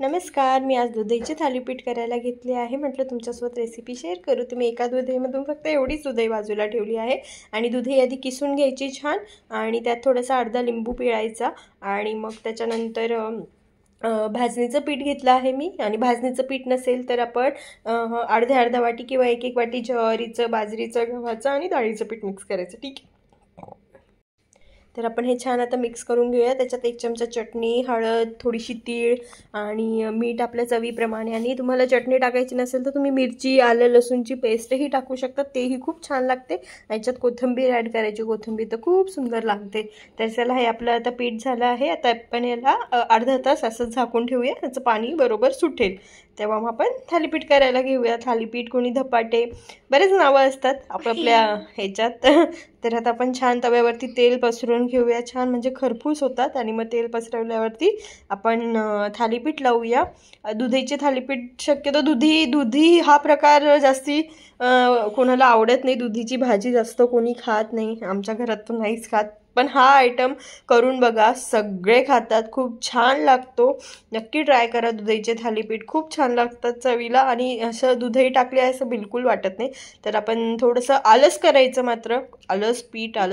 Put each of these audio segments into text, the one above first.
नमस्कार, मी आज दुधईचे थालीपीठ करायला घेतले आहे. म्हटलं तुमच्यासोबत रेसिपी शेअर करू. तुम्ही एका दुधईमधून फक्त एवढीच दुधई बाजूला ठेवली आहे आणि दुधई आधी किसून घ्यायची छान आणि त्यात थोडासा अर्धा लिंबू पिळायचा आणि मग त्याच्यानंतर भाजणीचं पीठ घेतलं आहे मी. आणि भाजणीचं पीठ नसेल तर आपण अर्धा वाटी किंवा एक वाटी ज्वारीचं, बाजरीचं, गव्हाचं आणि डाळीचं पीठ मिक्स करायचं. ठीक आहे. तर आपण हे छान आता मिक्स करून घेऊया. त्याच्यात 1 चमचा चटणी, हळद, थोडीशी तीळ आणि मीठ आपल्या चवीप्रमाणे. आणि तुम्हाला चटणी टाकायची नसेल तर तुम्ही मिरची, आलं लसूणची पेस्टही टाकू शकता, तेही खूप छान लागते. याच्यात कोथिंबीर ॲड करायची, कोथिंबीर तर खूप सुंदर लागते. तर चला, हे आपलं आता पीठ झालं आहे. आता आपण याला अर्धा तास असंच झाकून ठेवूया, त्याचं पाणी बरोबर सुटेल. तेव्हा मग आपण थालीपीठ करायला घेऊया. थालीपीठ, कोणी धपाटे, बरेच नावं असतात आपापल्या ह्याच्यात. तर आता आपण छान तव्यावरती तेल पसरवून घेऊया छान, म्हणजे खरपूस होतात. आणि मग तेल पसरवल्यावरती आपण थालीपीठ लावूया. दुधीचे थालीपीठ शक्यतो दुधी हा प्रकार जास्ती कोणाला आवडत नाही. दुधीची भाजी जास्त कोणी खात नाही, आमच्या घरात तर नाहीच खात. पण हा आयटम करून बघा, सगळे खातात, खूप छान लागतो. नक्की ट्राय करा. दुधईचे थालीपीठ खूप छान लागतात चवीला आणि असं दुधई टाकले असं बिलकुल वाटत नाही. तर आपण थोडंसं आलस करायचं, मात्र आलस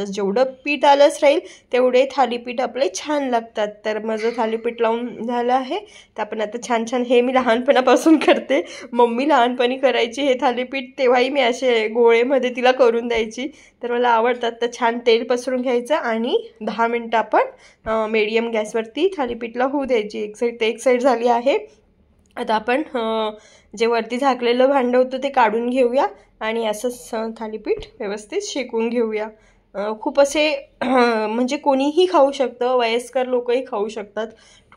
जेवढं पीठ आलस राहील तेवढे थालीपीठ आपले छान लागतात. तर माझं थालीपीठ लावून झालं आहे. तर आपण आता छान हे मी लहानपणापासून करते. मम्मी लहानपणी करायची हे थालीपीठ, तेव्हाही मी असे गोळेमध्ये तिला करून द्यायची. तर मला आवडतात. तर छान तेल पसरून घ्यायचं आणि 10 मिनटं आपण मीडियम गॅसवरती थालीपीठला होऊ द्यायची. एक साईड झाली आहे. आता आपण जे वरती झाकलेलं भांडं होतं ते काढून घेऊया आणि असंच थालीपीठ व्यवस्थित शेकून घेऊया. खूप असे म्हणजे कोणीही खाऊ शकतं, वयस्कर लोकही खाऊ शकतात.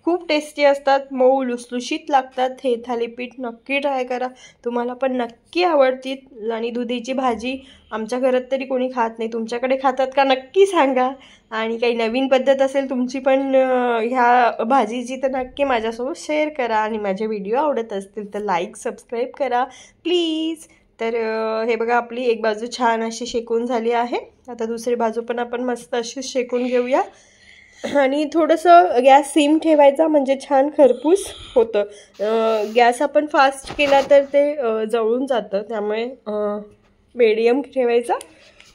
खूप टेस्टी असतात, मऊ लुसलुशीत लागतात हे थालीपीठ. नक्की ट्राय करा, तुम्हाला पण नक्की आवडतील. आणि दुधीची भाजी आमच्या घरात तरी कोणी खात नाही, तुमच्याकडे खातात का नक्की सांगा. आणि काही नवीन पद्धत असेल तुमची पण ह्या भाजीची तर नक्की माझ्यासोबत शेअर करा. आणि माझे व्हिडिओ आवडत असतील तर लाईक, सबस्क्राईब करा प्लीज. तर हे बघा, आपली एक बाजू छान अशी शेकून झाली आहे. आता दुसरी बाजू पण आपण मस्त अशी शेकून घेऊया. आणि थोडंसं गॅस सिम ठेवायचा, म्हणजे छान खरपूस होतं. गॅस आपण फास्ट केला तर ते जळून जातं, त्यामुळे मीडियम ठेवायचा.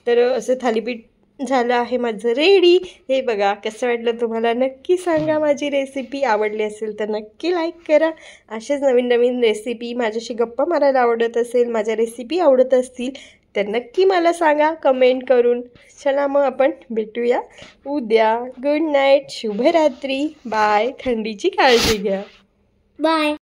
तर असं थालीपीठ झालं आहे माझं रेडी. हे बघा, कसं वाटलं तुम्हाला नक्की सांगा. माझी रेसिपी आवडली असेल तर नक्की लाईक करा. असेच नवीन रेसिपी, माझ्याशी गप्पा मारायला आवडत असेल, माझ्या रेसिपी आवडत असतील तर नक्की मला सांगा कमेंट करून. चला मग आपण भेटूया उद्या. गुड नाईट, शुभरात्री, बाय. थंडीची काळजी घ्या. बाय.